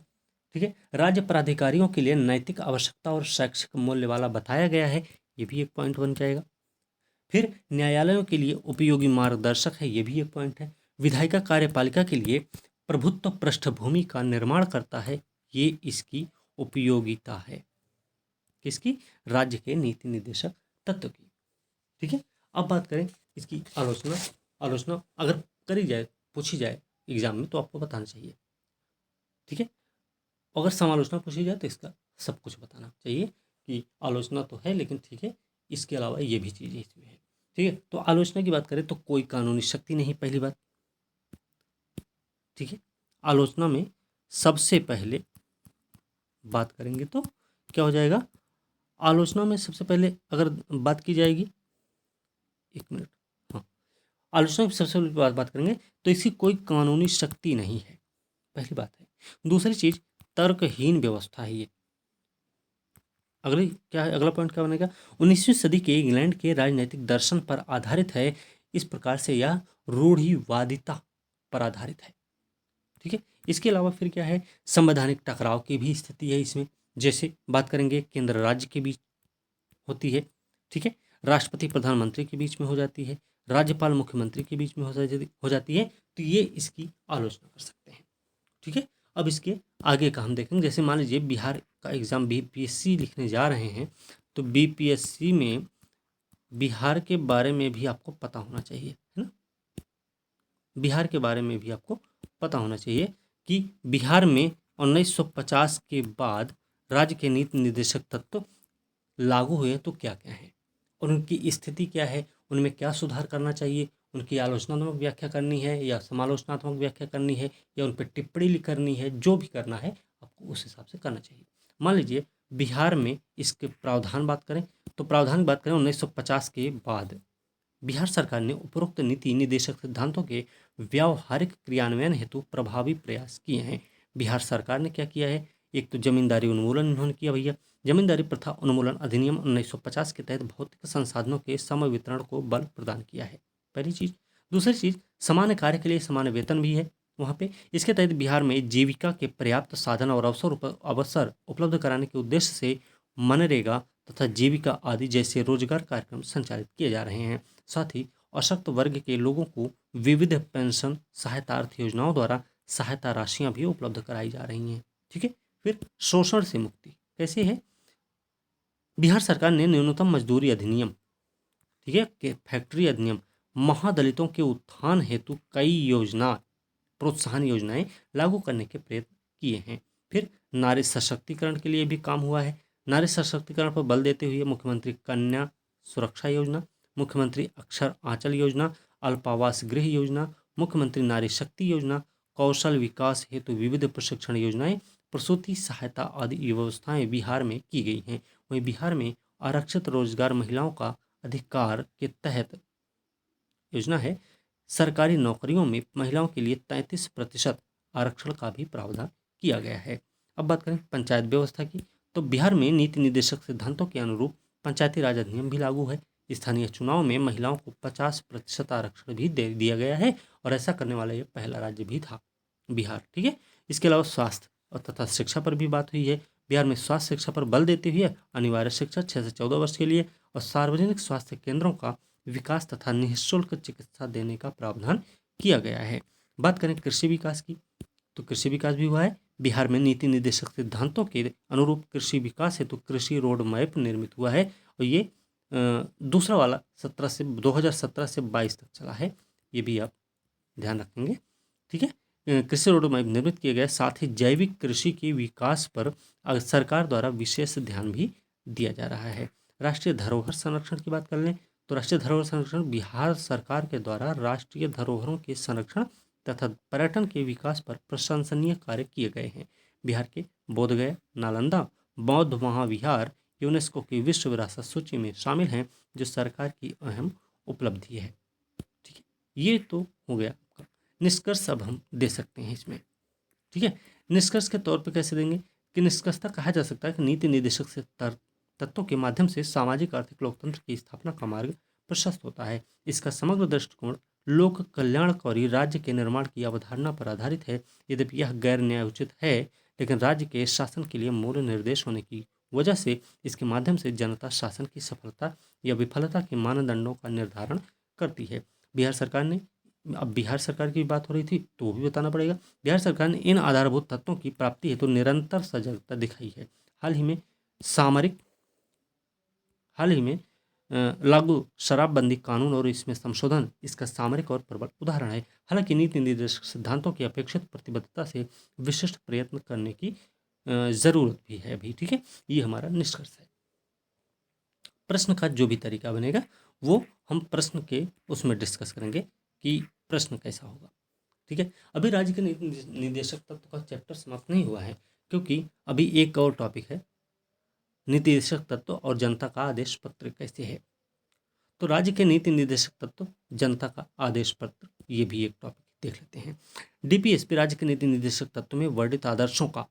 ठीक है, राज्य प्राधिकारियों के लिए नैतिक आवश्यकता और शैक्षिक मूल्य वाला बताया गया है, ये भी एक पॉइंट बन जाएगा। फिर न्यायालयों के लिए उपयोगी मार्गदर्शक है, ये भी एक पॉइंट है। विधायिका कार्यपालिका के लिए प्रभुत्व पृष्ठभूमि का निर्माण करता है, ये इसकी उपयोगिता है, किसकी, राज्य के नीति निर्देशक तत्व की। ठीक है, अब बात करें इसकी आलोचना आलोचना अगर करी जाए, पूछी जाए एग्जाम में, तो आपको बताना चाहिए। ठीक है, अगर समालोचना पूछी जाए तो इसका सब कुछ बताना चाहिए कि आलोचना तो है, लेकिन ठीक है इसके अलावा ये भी चीज़ें इसमें है। ठीक है, तो आलोचना की बात करें तो कोई कानूनी शक्ति नहीं, पहली बात। ठीक है, आलोचना में सबसे पहले बात करेंगे तो क्या हो जाएगा, आलोचना में सबसे पहले अगर बात की जाएगी, एक मिनट, हाँ, आलोचना की सबसे पहले बात करेंगे तो इसकी कोई कानूनी शक्ति नहीं है, पहली बात है। दूसरी चीज, तर्कहीन व्यवस्था है ये। अगली क्या है, अगला पॉइंट क्या बनेगा, 19वीं सदी के इंग्लैंड के राजनीतिक दर्शन पर आधारित है, इस प्रकार से यह रूढ़िवादिता पर आधारित है। ठीक है, इसके अलावा फिर क्या है, संवैधानिक टकराव की भी स्थिति है इसमें, जैसे बात करेंगे केंद्र राज्य के बीच होती है। ठीक है, राष्ट्रपति प्रधानमंत्री के बीच में हो जाती है, राज्यपाल मुख्यमंत्री के बीच में हो जाती है, तो ये इसकी आलोचना कर सकते हैं। ठीक है, अब इसके आगे का हम देखेंगे, जैसे मान लीजिए बिहार का एग्जाम बीपीएससी लिखने जा रहे हैं, तो बीपीएससी में बिहार के बारे में भी आपको पता होना चाहिए, है ना। बिहार के बारे में भी आपको पता होना चाहिए कि बिहार में 1950 के बाद राज्य के नीति निर्देशक तत्व लागू हुए तो क्या क्या हैं और उनकी स्थिति क्या है, उनमें क्या सुधार करना चाहिए, उनकी आलोचनात्मक व्याख्या करनी है या समालोचनात्मक व्याख्या करनी है या उन पर टिप्पणी करनी है, जो भी करना है आपको उस हिसाब से करना चाहिए। मान लीजिए बिहार में इसके प्रावधान बात करें तो प्रावधान बात करें 1950 के बाद बिहार सरकार ने उपरोक्त नीति निर्देशक सिद्धांतों के व्यावहारिक क्रियान्वयन हेतु प्रभावी प्रयास किए हैं। बिहार सरकार ने क्या किया है, एक तो जमींदारी उन्मूलन इन्होंने किया भैया, जमींदारी प्रथा उन्मूलन अधिनियम 1950 के तहत भौतिक संसाधनों के सम वितरण को बल प्रदान किया है, पहली चीज। दूसरी चीज, समान कार्य के लिए समान वेतन भी है वहाँ पे। इसके तहत बिहार में जीविका के पर्याप्त साधन और अवसर उपलब्ध कराने के उद्देश्य से मनरेगा तथा जीविका आदि जैसे रोजगार कार्यक्रम संचालित किए जा रहे हैं। साथ ही अशक्त वर्ग के लोगों को विविध पेंशन सहायता अर्थ योजनाओं द्वारा सहायता राशियां भी उपलब्ध कराई जा रही हैं। ठीक है, फिर शोषण से मुक्ति कैसे है, बिहार सरकार ने न्यूनतम मजदूरी अधिनियम, ठीक है, के फैक्ट्री अधिनियम, महादलितों के उत्थान हेतु कई योजना प्रोत्साहन योजनाएं लागू करने के प्रयत्न किए हैं। फिर नारी सशक्तिकरण के लिए भी काम हुआ है। नारी सशक्तिकरण पर बल देते हुए मुख्यमंत्री कन्या सुरक्षा योजना, मुख्यमंत्री अक्षर आंचल योजना, अल्पावास गृह योजना, मुख्यमंत्री नारी शक्ति योजना, कौशल विकास हेतु विविध प्रशिक्षण योजनाएं, प्रसूति सहायता आदि व्यवस्थाएं बिहार में की गई हैं। वहीं बिहार में आरक्षित रोजगार महिलाओं का अधिकार के तहत योजना है, सरकारी नौकरियों में महिलाओं के लिए 33% आरक्षण का भी प्रावधान किया गया है। अब बात करें पंचायत व्यवस्था की, तो बिहार में नीति निर्देशक सिद्धांतों के अनुरूप पंचायती राज अधिनियम भी लागू है। स्थानीय चुनाव में महिलाओं को 50% आरक्षण भी दे दिया गया है और ऐसा करने वाला ये पहला राज्य भी था बिहार। ठीक है, इसके अलावा स्वास्थ्य और तथा शिक्षा पर भी बात हुई है। बिहार में स्वास्थ्य शिक्षा पर बल देते हुए अनिवार्य शिक्षा 6 से 14 वर्ष के लिए और सार्वजनिक स्वास्थ्य केंद्रों का विकास तथा निःशुल्क चिकित्सा देने का प्रावधान किया गया है। बात करें कृषि विकास की, तो कृषि विकास भी हुआ है। बिहार में नीति निर्देशक सिद्धांतों के अनुरूप कृषि विकास हेतु कृषि रोड मैप निर्मित हुआ है और ये दूसरा वाला 2017 से 22 तक चला है, ये भी आप ध्यान रखेंगे। ठीक है, कृषि रोड मैप निर्मित किए गए, साथ ही जैविक कृषि के विकास पर सरकार द्वारा विशेष ध्यान भी दिया जा रहा है। राष्ट्रीय धरोहर संरक्षण की बात कर लें तो राष्ट्रीय धरोहर संरक्षण बिहार सरकार के द्वारा राष्ट्रीय धरोहरों के संरक्षण तथा पर्यटन के विकास पर प्रशंसनीय कार्य किए गए हैं। बिहार के बोधगया, नालंदा बौद्ध महाविहार यूनेस्को की विश्व विरासत सूची में शामिल हैं, जो सरकार की अहम उपलब्धि है। ठीक है, ये तो हो गया आपका निष्कर्ष। अब हम दे सकते हैं इसमें। ठीक है, निष्कर्ष के तौर पे कैसे देंगे कि निष्कर्षता कहा जा सकता है कि नीति निर्देशक से तत्वों के माध्यम से सामाजिक आर्थिक लोकतंत्र की स्थापना का मार्ग प्रशस्त होता है। इसका समग्र दृष्टिकोण लोक कल्याणकारी राज्य के निर्माण की अवधारणा पर आधारित है। यद्यपि यह गैर न्यायोचित है, लेकिन राज्य के शासन के लिए मूल निर्देश होने की वजह से इसके माध्यम से जनता शासन की सफलता या विफलता के मानदंडों का निर्धारण करती है। बिहार सरकार ने, अब बिहार सरकार की बात हो रही थी तो वो भी बताना पड़ेगा। बिहार सरकार ने इन आधारभूत तत्वों की प्राप्ति हेतु निरंतर सजगता दिखाई है। हाल ही में लागू शराबबंदी कानून और इसमें संशोधन इसका सामरिक और प्रबल उदाहरण है। हालांकि नीति निर्देशक सिद्धांतों की अपेक्षित प्रतिबद्धता से विशिष्ट प्रयत्न करने की जरूरत भी है अभी। ठीक है, ये हमारा निष्कर्ष है। प्रश्न का जो भी तरीका बनेगा वो हम प्रश्न के उसमें डिस्कस करेंगे कि प्रश्न कैसा होगा। ठीक है, अभी राज्य के नीति निर्देशक तत्व का चैप्टर समाप्त नहीं हुआ है, क्योंकि अभी एक और टॉपिक है, नीति निर्देशक तत्व और जनता का आदेश पत्र कैसे है। तो राज्य के नीति निर्देशक तत्व, जनता का आदेश पत्र, ये भी एक टॉपिक देख लेते हैं। डीपीएसपी राज्य के नीति निर्देशक तत्व में वर्णित आदर्शों का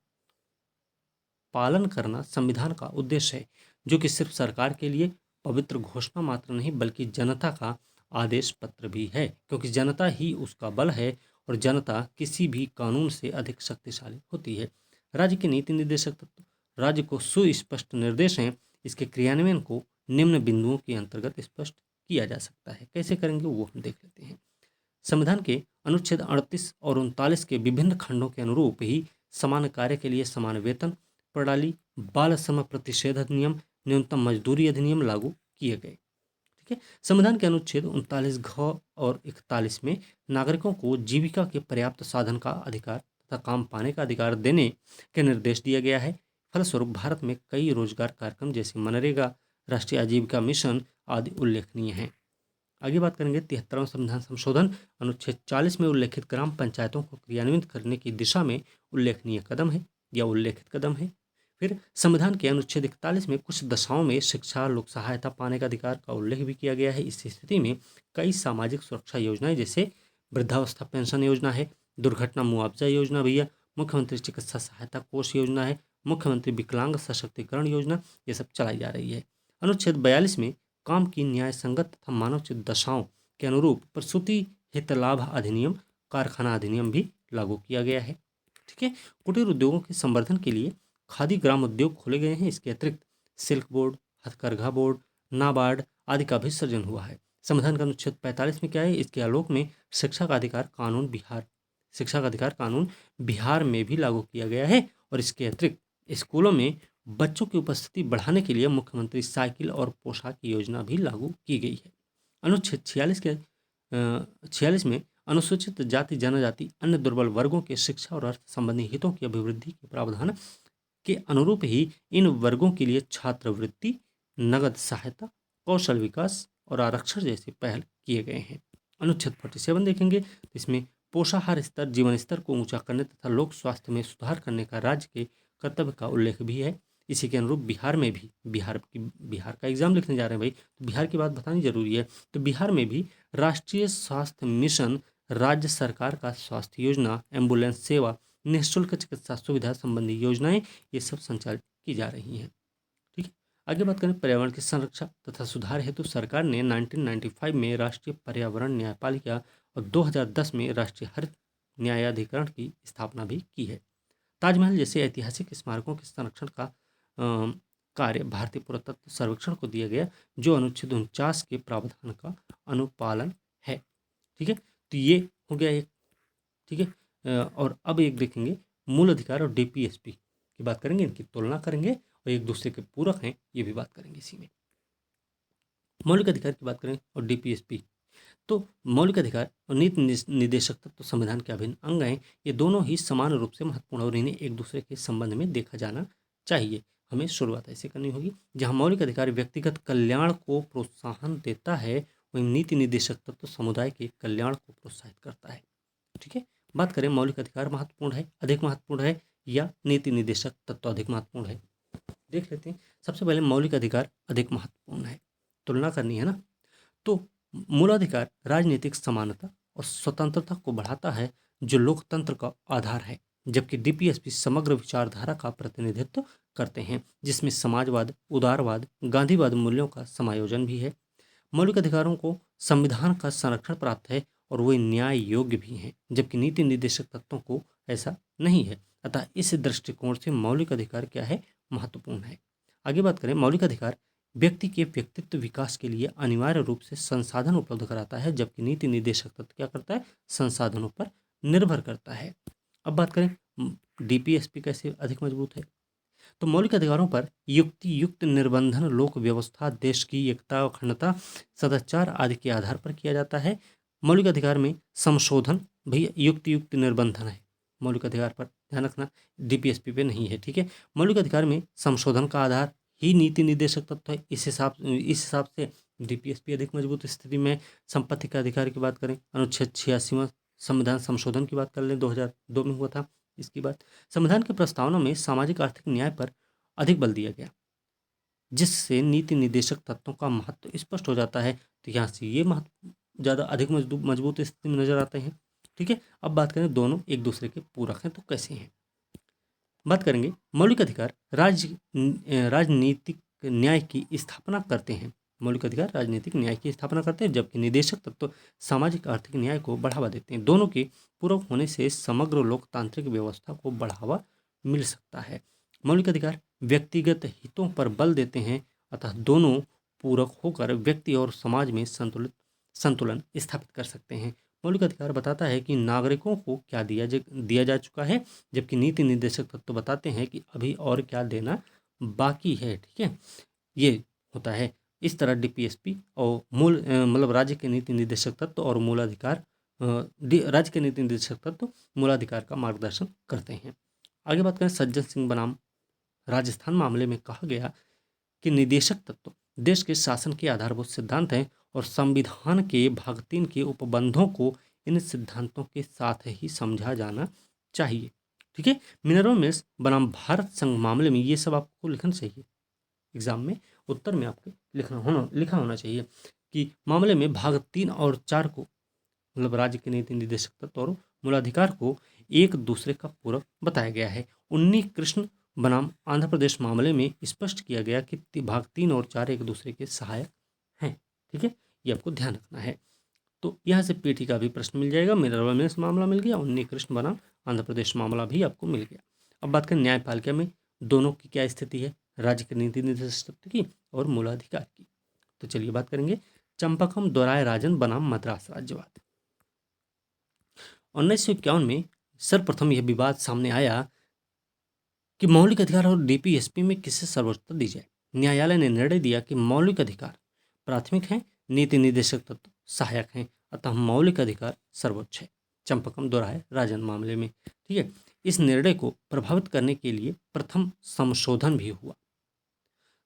पालन करना संविधान का उद्देश्य है, जो कि सिर्फ सरकार के लिए पवित्र घोषणा मात्र नहीं बल्कि जनता का आदेश पत्र भी है, क्योंकि जनता ही उसका बल है और जनता किसी भी कानून से अधिक शक्तिशाली होती है। राज्य के नीति निर्देशक तत्व राज्य को सुस्पष्ट निर्देश हैं, इसके क्रियान्वयन को निम्न बिंदुओं के अंतर्गत स्पष्ट किया जा सकता है। कैसे करेंगे वो हम देख लेते हैं। संविधान के अनुच्छेद 38 और 39 के विभिन्न खंडों के अनुरूप ही समान कार्य के लिए समान वेतन प्रणाली, बाल श्रम प्रतिषेध अधिनियम, न्यूनतम मजदूरी अधिनियम लागू किए गए। ठीक है, संविधान के अनुच्छेद 39 घ और 41 में नागरिकों को जीविका के पर्याप्त साधन का अधिकार तथा काम पाने का अधिकार देने के निर्देश दिया गया है। फलस्वरूप भारत में कई रोजगार कार्यक्रम जैसे मनरेगा, राष्ट्रीय आजीविका मिशन आदि उल्लेखनीय हैं। आगे बात करेंगे 73वां संविधान संशोधन अनुच्छेद 40 में उल्लेखित ग्राम पंचायतों को क्रियान्वित करने की दिशा में उल्लेखनीय कदम है या उल्लेखित कदम है। फिर संविधान के अनुच्छेद 41 में कुछ दशाओं में शिक्षा, लोक सहायता पाने का अधिकार का उल्लेख भी किया गया है। इस स्थिति में कई सामाजिक सुरक्षा योजनाएं जैसे वृद्धावस्था पेंशन योजना है, दुर्घटना मुआवजा योजना भैया, मुख्यमंत्री चिकित्सा सहायता कोष योजना है, मुख्यमंत्री विकलांग सशक्तिकरण योजना, ये सब चलाई जा रही है। अनुच्छेद 42 में काम की न्याय संगत तथा मानवोचित दशाओं के अनुरूप प्रसूति हित लाभ अधिनियम, कारखाना अधिनियम भी लागू किया गया है। ठीक है, कुटीर उद्योगों के संवर्धन के लिए खादी ग्राम उद्योग खोले गए हैं। इसके अतिरिक्त सिल्क बोर्ड, हथकरघा बोर्ड, नाबार्ड आदि का भी सृजन हुआ है। संविधान का अनुच्छेद 45 में क्या है, इसके आलोक में शिक्षा का अधिकार कानून बिहार में भी लागू किया गया है और इसके अतिरिक्त स्कूलों में बच्चों की उपस्थिति बढ़ाने के लिए मुख्यमंत्री साइकिल और पोशाक की योजना भी लागू की गई है। अनुच्छेद 46 में अनुसूचित जाति जनजाति अन्य दुर्बल वर्गों के शिक्षा और अर्थ संबंधी हितों की अभिवृद्धि के प्रावधान के अनुरूप ही इन वर्गों के लिए छात्रवृत्ति, नगद सहायता, कौशल विकास और आरक्षण जैसे पहल किए गए हैं। अनुच्छेद 47 देखेंगे, इसमें पोषाहार स्तर, जीवन स्तर को ऊंचा करने तथा लोक स्वास्थ्य में सुधार करने का राज्य के कर्तव्य का उल्लेख भी है। इसी के अनुरूप बिहार में भी, बिहार का एग्जाम लिखने जा रहे हैं भाई, तो बिहार की बात बतानी जरूरी है। तो बिहार में भी राष्ट्रीय स्वास्थ्य मिशन, राज्य सरकार का स्वास्थ्य योजना, एम्बुलेंस सेवा, निःशुल्क चिकित्सा सुविधा संबंधी योजनाएं, ये सब संचालित की जा रही हैं। ठीक है, आगे बात करें पर्यावरण की संरक्षा तथा सुधार हेतु सरकार ने 1995 में राष्ट्रीय पर्यावरण न्यायपालिका और 2010 में राष्ट्रीय हरित न्यायाधिकरण की स्थापना भी की है। ताजमहल जैसे ऐतिहासिक स्मारकों के संरक्षण का कार्य भारतीय पुरातत्व सर्वेक्षण को दिया गया, जो अनुच्छेद 49 के प्रावधान का अनुपालन है। ठीक है, तो ये हो गया एक। ठीक है, और अब एक देखेंगे मूल अधिकार और डीपीएसपी की बात करेंगे, इनकी तुलना करेंगे और एक दूसरे के पूरक हैं ये भी बात करेंगे इसी में। मौलिक अधिकार की बात करें और डीपीएसपी, तो मौलिक अधिकार और नीति निर्देशक तत्व संविधान के अभिन्न अंग हैं। ये दोनों ही समान रूप से महत्वपूर्ण और इन्हें एक दूसरे के संबंध में देखा जाना चाहिए। हमें शुरुआत ऐसे करनी होगी, जहां मौलिक अधिकार व्यक्तिगत कल्याण को प्रोत्साहन देता है, वहीं नीति निर्देशक तत्व समुदाय के कल्याण को प्रोत्साहित करता है। ठीक है, बात करें मौलिक अधिकार महत्वपूर्ण है, अधिक महत्वपूर्ण है या नीति निर्देशक तत्व अधिक महत्वपूर्ण है, देख लेते हैं। सबसे पहले मौलिक अधिकार अधिक महत्वपूर्ण है, तुलना करनी है ना। तो मूलाधिकार राजनीतिक समानता और स्वतंत्रता को बढ़ाता है, जो लोकतंत्र का आधार है, जबकि डीपीएसपी समग्र विचारधारा का प्रतिनिधित्व करते हैं, जिसमें समाजवाद, उदारवाद, गांधीवाद मूल्यों का समायोजन भी है। मौलिक अधिकारों को संविधान का संरक्षण प्राप्त है और वे न्याय योग्य भी हैं, जबकि नीति निर्देशक तत्वों को ऐसा नहीं है। अतः इस दृष्टिकोण से मौलिक अधिकार क्या है, महत्वपूर्ण है। आगे बात करें, मौलिक अधिकार व्यक्ति के व्यक्तित्व विकास के लिए अनिवार्य रूप से संसाधन उपलब्ध कराता है, जबकि नीति निर्देशक तत्व क्या करता है, संसाधनों पर निर्भर करता है। अब बात करें डीपीएसपी कैसे अधिक मजबूत है, तो मौलिक अधिकारों पर युक्ति युक्त निर्बंधन लोक व्यवस्था, देश की एकता, अखंडता, सदाचार आदि के आधार पर किया जाता है। मौलिक अधिकार में संशोधन भैया युक्ति युक्त निर्बंधन है, मौलिक अधिकार पर ध्यान रखना, डीपीएसपी पे नहीं है, ठीक है। मौलिक अधिकार में संशोधन का आधार ही नीति निर्देशक तत्व है। इस हिसाब से डीपीएसपी अधिक मजबूत स्थिति में। संपत्ति के अधिकार की बात करें, अनुच्छेद 86वां संविधान संशोधन की बात कर लें, 2002 में हुआ था। इसकी बात, संविधान की प्रस्तावना में सामाजिक आर्थिक न्याय पर अधिक बल दिया गया, जिससे नीति निर्देशक तत्वों का महत्व स्पष्ट हो जाता है। तो यहाँ से ये महत्व ज़्यादा अधिक मजबूत स्थिति में नजर आते हैं, ठीक है। अब बात करें दोनों एक दूसरे के पूरक हैं तो कैसे हैं। बात करेंगे मौलिक अधिकार राजनीतिक न्याय की स्थापना करते हैं। मौलिक अधिकार राजनीतिक न्याय की स्थापना करते हैं, जबकि निदेशक तत्व सामाजिक आर्थिक न्याय को बढ़ावा देते हैं। दोनों के पूरक होने से समग्र लोकतांत्रिक व्यवस्था को बढ़ावा मिल सकता है। मौलिक अधिकार व्यक्तिगत हितों पर बल देते हैं, अतः दोनों पूरक होकर व्यक्ति और समाज में संतुलन स्थापित कर सकते हैं। मौलिक अधिकार बताता है कि नागरिकों को क्या दिया जा चुका है, जबकि नीति निर्देशक तत्व बताते हैं कि अभी और क्या देना बाकी है, ठीक है। ये होता है। इस तरह डीपीएसपी और मतलब राज्य के नीति निर्देशक तत्व और मूलाधिकार राज्य के नीति निर्देशक तत्व मूलाधिकार का मार्गदर्शन करते हैं। आगे बात करें सज्जन सिंह बनाम राजस्थान मामले में कहा गया कि निदेशक तत्व देश के शासन के आधारभूत सिद्धांत हैं और संविधान के भाग 3 के उपबंधों को इन सिद्धांतों के साथ ही समझा जाना चाहिए, ठीक है। मिनरवा मिल्स बनाम भारत संघ मामले में ये सब आपको लिखना चाहिए, एग्जाम में उत्तर में आपके लिखा होना चाहिए कि मामले में भाग 3 और 4 को, मतलब राज्य के नीति निर्देशक तत्व और मूलाधिकार को एक दूसरे का पूरक बताया गया है। उन्नी कृष्ण बनाम आंध्र प्रदेश मामले में स्पष्ट किया गया कि भाग 3 और 4 एक दूसरे के सहायक हैं, ठीक है। ये आपको ध्यान रखना है। तो यहाँ से पीटी का भी प्रश्न मिल जाएगा। मिनरवा मिल्स मामला मिल गया, उन्नी कृष्ण बनाम आंध्र प्रदेश मामला भी आपको मिल गया। अब बात करें न्यायपालिका में दोनों की क्या स्थिति है, राज्य के नीति निर्देशक तत्व की और मूलाधिकार की। तो चलिए बात करेंगे चंपकम दोराय राजन बनाम मद्रास राज्यवाद। 1951 में सर्वप्रथम यह विवाद सामने आया कि मौलिक अधिकार और डीपीएसपी में किसे सर्वोच्चता दी जाए। न्यायालय ने निर्णय दिया कि मौलिक अधिकार प्राथमिक हैं, नीति निर्देशक तत्व सहायक हैं, अतः मौलिक अधिकार सर्वोच्च है। चंपकम दोराय राजन मामले में, ठीक है। इस निर्णय को प्रभावित करने के लिए प्रथम संशोधन भी हुआ।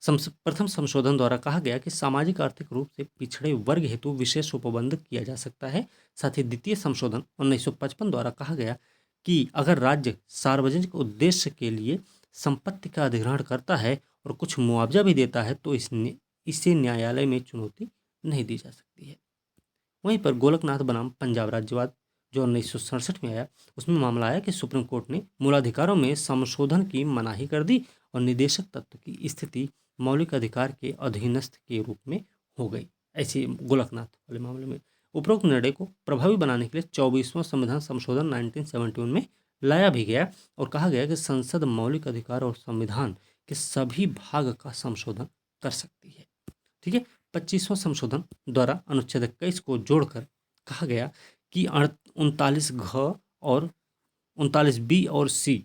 प्रथम संशोधन द्वारा कहा गया कि सामाजिक आर्थिक रूप से पिछड़े वर्ग हेतु विशेष उपबंध किया जा सकता है। साथ ही द्वितीय संशोधन 1955 द्वारा कहा गया कि अगर राज्य सार्वजनिक उद्देश्य के लिए संपत्ति का अधिग्रहण करता है और कुछ मुआवजा भी देता है तो इसे न्यायालय में चुनौती नहीं दी जा सकती है। वहीं पर गोलकनाथ बनाम पंजाब राज्यवाद जो 1967 में आया, उसमें मामला आया कि सुप्रीम कोर्ट ने मूलाधिकारों में संशोधन की मनाही कर दी और निदेशक तत्व की स्थिति मौलिक अधिकार के अधीनस्थ के रूप में हो गई। ऐसे गोलकनाथ वाले मामले में उपरोक्त निर्णय को प्रभावी बनाने के लिए 24वां संविधान संशोधन 1971 में लाया भी गया और कहा गया कि संसद मौलिक अधिकार और संविधान के सभी भाग का संशोधन कर सकती है, ठीक है। 25वां संशोधन द्वारा अनुच्छेद 21 को जोड़कर कहा गया कि 39 घ और 39 बी और सी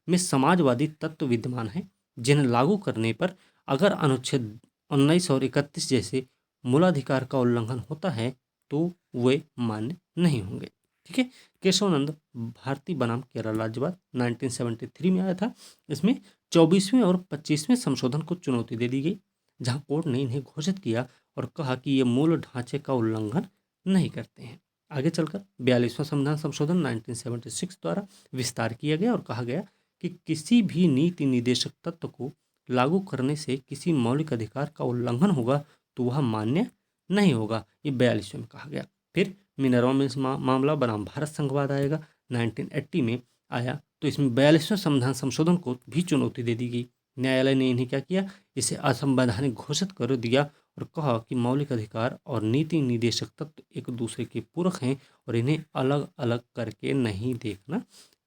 में समाजवादी तत्व विद्यमान हैं, जिन्हें लागू करने पर अगर अनुच्छेद 19 और 31 जैसे मूलाधिकार का उल्लंघन होता है तो वे मान्य नहीं होंगे, ठीक है। केशवानंद भारती बनाम केरल राज्यवाद 1973 में आया था। इसमें 24वें और 25वें संशोधन को चुनौती दे दी गई, जहां कोर्ट ने इन्हें घोषित किया और कहा कि ये मूल ढांचे का उल्लंघन नहीं करते हैं। आगे चलकर 42वां संविधान संशोधन 1976 द्वारा विस्तार किया गया और कहा गया कि किसी भी नीति निर्देशक तत्व को लागू करने से किसी मौलिक अधिकार का उल्लंघन होगा तो वह मान्य नहीं होगा। ये 42वें में कहा गया। फिर मिनरवा मिल्स मामला बनाम भारत संघवाद आएगा, 1980 में आया, तो इसमें 42वें संविधान संशोधन को भी चुनौती दे दी गई। न्यायालय ने इन्हें क्या किया, इसे असंवैधानिक घोषित कर दिया और कहा कि मौलिक अधिकार और नीति निर्देशक तत्व एक दूसरे के पूरक हैं और इन्हें अलग अलग करके नहीं देखना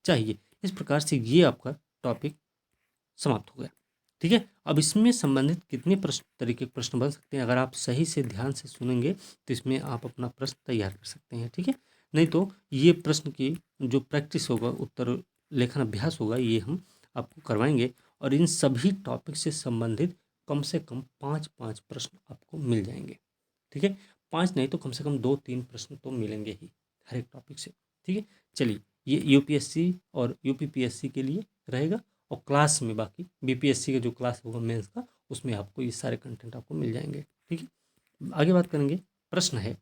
चाहिए। इस प्रकार से ये आपका टॉपिक समाप्त हो गया, ठीक है। अब इसमें संबंधित कितने तरीके के प्रश्न बन सकते हैं, अगर आप सही से ध्यान से सुनेंगे तो इसमें आप अपना प्रश्न तैयार कर सकते हैं, ठीक है। नहीं तो ये प्रश्न की जो प्रैक्टिस होगा, उत्तर लेखन अभ्यास होगा, ये हम आपको करवाएंगे और इन सभी टॉपिक से संबंधित कम से कम 5-5 प्रश्न आपको मिल जाएंगे। ठीक है, 5 नहीं तो कम से कम 2-3 प्रश्न तो मिलेंगे ही हर एक टॉपिक से। ठीक है, चलिए ये यूपीएससी और यूपीपीएससी के लिए रहेगा, और क्लास में बाकी बीपीएससी का जो क्लास होगा मेंस का, उसमें आपको ये सारे कंटेंट आपको मिल जाएंगे। ठीक है, आगे बात करेंगे। प्रश्न है,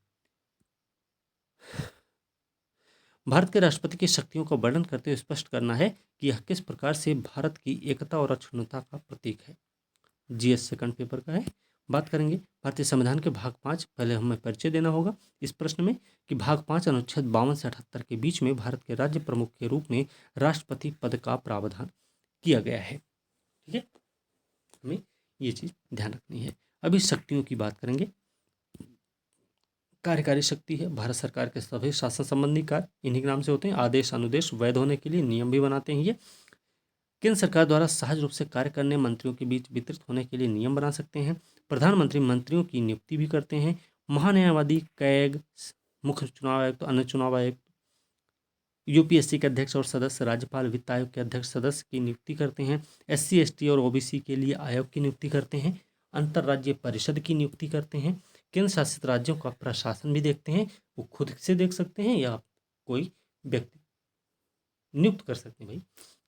भारत के राष्ट्रपति की शक्तियों का वर्णन करते हुए स्पष्ट करना है कि यह किस प्रकार से भारत की एकता और अखंडता का प्रतीक है। जीएस सेकंड पेपर का है। बात करेंगे भारतीय संविधान के भाग 5, पहले हमें परिचय देना होगा इस प्रश्न में कि भाग 5 अनुच्छेद 52 से 78 के बीच में भारत के राज्य प्रमुख के रूप में राष्ट्रपति पद का प्रावधान किया गया है। ठीक है, हमें ये चीज ध्यान रखनी है। अभी शक्तियों की बात करेंगे। कार्यकारी शक्ति है, भारत सरकार के सभी शासन संबंधी कार्य इन्हीं के नाम से होते हैं। आदेश अनुदेश वैध होने के लिए नियम भी बनाते हैं ये। केंद्र सरकार द्वारा सहज रूप से कार्य करने मंत्रियों के बीच वितरित होने के लिए नियम बना सकते हैं। प्रधानमंत्री मंत्रियों की नियुक्ति भी करते हैं। महान्यायवादी, कैग, मुख्य चुनाव आयुक्त, अन्य चुनाव आयुक्त, यूपीएससी के अध्यक्ष और सदस्य, राज्यपाल, वित्त आयोग के अध्यक्ष सदस्य की नियुक्ति करते हैं। एससी एसटी और ओबीसी के लिए आयोग की नियुक्ति करते हैं। अंतर्राज्यीय परिषद की नियुक्ति करते हैं। केंद्र शासित राज्यों का प्रशासन भी देखते हैं, वो खुद से देख सकते हैं या कोई व्यक्ति नियुक्त कर सकते हैं। भाई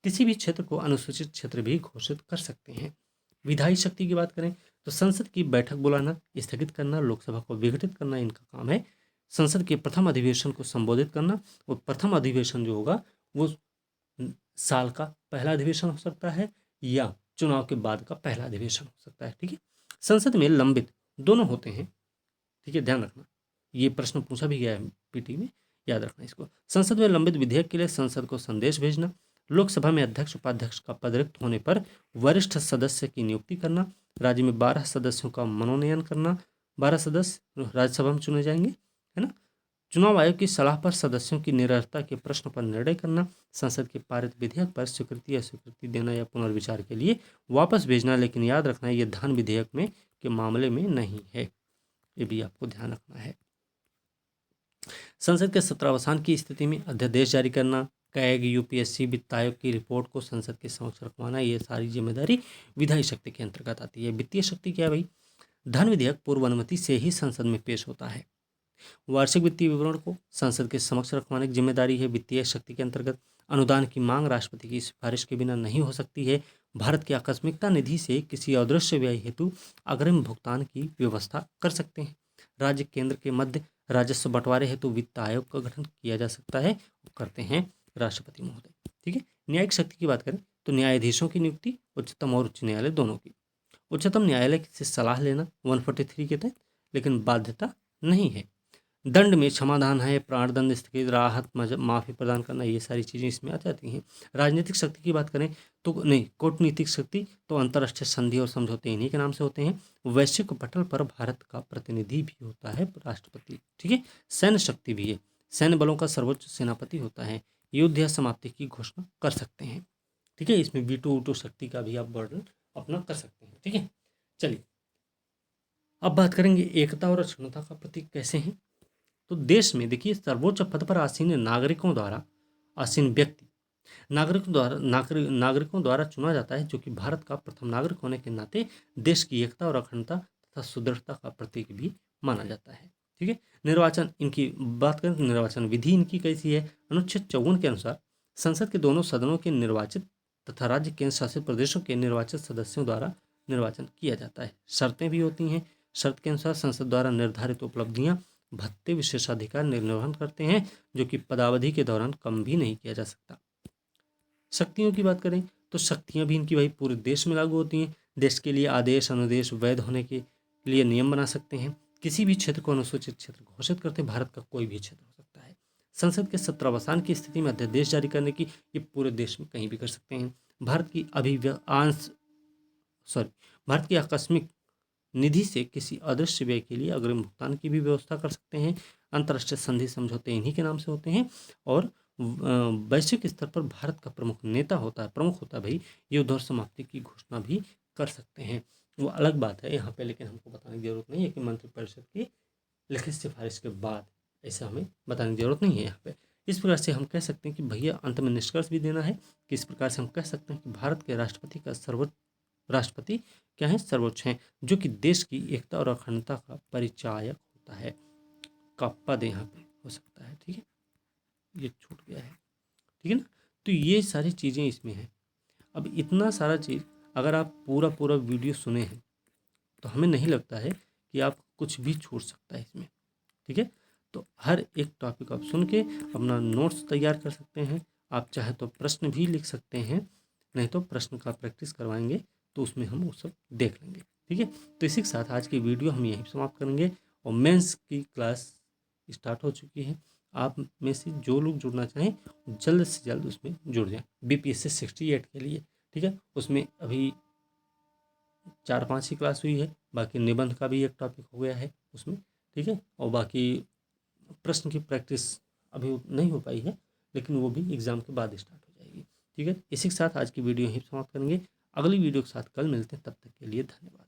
किसी भी क्षेत्र को अनुसूचित क्षेत्र भी घोषित कर सकते हैं। विधायी शक्ति की बात करें तो संसद की बैठक बुलाना, स्थगित करना, लोकसभा को विघटित करना इनका काम है। संसद के प्रथम अधिवेशन को संबोधित करना, और प्रथम अधिवेशन जो होगा वो साल का पहला अधिवेशन हो सकता है या चुनाव के बाद का पहला अधिवेशन हो सकता है। ठीक है, संसद में लंबित दोनों होते हैं। ठीक है, ध्यान रखना, ये प्रश्न पूछा भी गया है पीटी में, याद रखना इसको। संसद में लंबित विधेयक के लिए संसद को संदेश भेजना, लोकसभा में अध्यक्ष उपाध्यक्ष का पद रिक्त होने पर वरिष्ठ सदस्य की नियुक्ति करना, राज्य में 12 सदस्यों का मनोनयन करना, 12 सदस्य राज्यसभा में चुने जाएंगे, है ना। चुनाव आयोग की सलाह पर सदस्यों की निरर्हता के प्रश्न पर निर्णय करना, संसद के पारित विधेयक पर स्वीकृति या स्वीकृति देना या पुनर्विचार के लिए वापस भेजना। लेकिन याद रखना ये धन विधेयक में के मामले में नहीं है, ये भी आपको ध्यान रखना है। संसद के सत्रावसान की स्थिति में अध्यादेश जारी करना, कैग, यूपीएससी, वित्त आयोग की रिपोर्ट को संसद के समक्ष रखवाना, ये सारी जिम्मेदारी विधायी शक्ति के अंतर्गत आती है। वित्तीय शक्ति क्या है भाई? धन विधेयक पूर्व अनुमति से ही संसद में पेश होता है। वार्षिक वित्तीय विवरण को संसद के समक्ष रखवाने की जिम्मेदारी है वित्तीय शक्ति के अंतर्गत। अनुदान की मांग राष्ट्रपति की सिफारिश के बिना नहीं हो सकती है। भारत की आकस्मिकता निधि से किसी अदृश्य व्यय हेतु अग्रिम भुगतान की व्यवस्था कर सकते हैं। राज्य केंद्र के मध्य राजस्व बंटवारे हेतु वित्त आयोग का गठन किया जा सकता है, करते हैं राष्ट्रपति महोदय। ठीक है, न्यायिक शक्ति की बात करें तो न्यायाधीशों की नियुक्ति उच्चतम और उच्च न्यायालय दोनों की। उच्चतम न्यायालय से सलाह लेना 143 के तहत, लेकिन बाध्यता नहीं है। दंड में क्षमादान है, प्राणदंड, स्थगित राहत, माफी प्रदान करना, ये सारी चीज़ें इसमें आ जाती हैं। राजनीतिक शक्ति की बात करें तो नहीं, कूटनीतिक शक्ति तो अंतर्राष्ट्रीय संधि और समझौते इन्हीं के नाम से होते हैं। वैश्विक पटल पर भारत का प्रतिनिधि भी होता है राष्ट्रपति। ठीक है, सैन्य शक्ति भी है, सैन्य बलों का सर्वोच्च सेनापति होता है, युद्ध या समाप्ति की घोषणा कर सकते हैं। ठीक है, इसमें वीटो वोटो शक्ति का भी आप वर्णन अपना कर सकते हैं। ठीक है, चलिए अब बात करेंगे एकता और अखंडता का प्रतीक कैसे हैं। तो देश में देखिए सर्वोच्च पद पर आसीन नागरिकों द्वारा, आसीन व्यक्ति नागरिकों द्वारा चुना जाता है, जो कि भारत का प्रथम नागरिक होने के नाते देश की एकता और अखंडता तथा सुदृढ़ता का प्रतीक भी माना जाता है। ठीक है, निर्वाचन इनकी बात करें तो निर्वाचन विधि इनकी कैसी है। अनुच्छेद 54 के अनुसार संसद के दोनों सदनों के निर्वाचित तथा राज्य केंद्र शासित प्रदेशों के निर्वाचित सदस्यों द्वारा निर्वाचन किया जाता है। शर्तें भी होती हैं। शर्त के अनुसार संसद द्वारा निर्धारित उपलब्धियां, भत्ते, विशेषाधिकार निर्वहन करते हैं, जो कि पदावधि के दौरान कम भी नहीं किया जा सकता। शक्तियों की बात करें तो शक्तियां भी इनकी भाई पूरे देश में लागू होती हैं। देश के लिए आदेश अनुदेश वैध होने के लिए नियम बना सकते हैं। किसी भी क्षेत्र को अनुसूचित क्षेत्र घोषित करते भारत का कोई भी क्षेत्र हो सकता है। संसद के सत्रावसान की स्थिति में अध्यादेश जारी करने की ये पूरे देश में कहीं भी कर सकते हैं। भारत की आकस्मिक निधि से किसी अदृश्य व्यय के लिए अग्रिम भुगतान की भी व्यवस्था कर सकते हैं। अंतर्राष्ट्रीय संधि समझौते इन्हीं के नाम से होते हैं। और वैश्विक स्तर पर भारत का प्रमुख होता है भाई, युद्ध और समाप्ति की घोषणा भी कर सकते हैं। वो अलग बात है यहाँ पे, लेकिन हमको बताने की जरूरत नहीं है कि मंत्रिपरिषद की लिखित सिफारिश के बाद, ऐसा हमें बताने की जरूरत नहीं है यहाँ पे। इस प्रकार से हम कह सकते हैं कि भैया अंत में निष्कर्ष भी देना है कि इस प्रकार से हम कह सकते हैं कि भारत के राष्ट्रपति क्या है, सर्वोच्च हैं, जो कि देश की एकता और अखंडता का परिचायक होता है। का पद यहाँ पे हो सकता है, ठीक है, ये छूट गया है, ठीक है ना। तो ये सारी चीज़ें इसमें हैं। अब इतना सारा चीज़ अगर आप पूरा पूरा वीडियो सुने हैं तो हमें नहीं लगता है कि आप कुछ भी छूट सकता है इसमें, ठीक है। तो हर एक टॉपिक आप सुन के अपना नोट्स तैयार कर सकते हैं। आप चाहे तो प्रश्न भी लिख सकते हैं, नहीं तो प्रश्न का प्रैक्टिस करवाएंगे तो उसमें हम वो सब देख लेंगे, ठीक है। तो इसी के साथ आज की वीडियो हम यहीं समाप्त करेंगे और मेंस की क्लास स्टार्ट हो चुकी है। आप में से जो लोग जुड़ना चाहें जल्द से जल्द उसमें जुड़ जाएं BPSC 68 के लिए, ठीक है। उसमें अभी 4-5 ही क्लास हुई है, बाकी निबंध का भी एक टॉपिक हो गया है उसमें, ठीक है। और बाकी प्रश्न की प्रैक्टिस अभी नहीं हो पाई है, लेकिन वो भी एग्ज़ाम के बाद स्टार्ट हो जाएगी, ठीक है। इसी के साथ आज की वीडियो यहीं समाप्त करेंगे। अगली वीडियो के साथ कल मिलते हैं, तब तक के लिए धन्यवाद।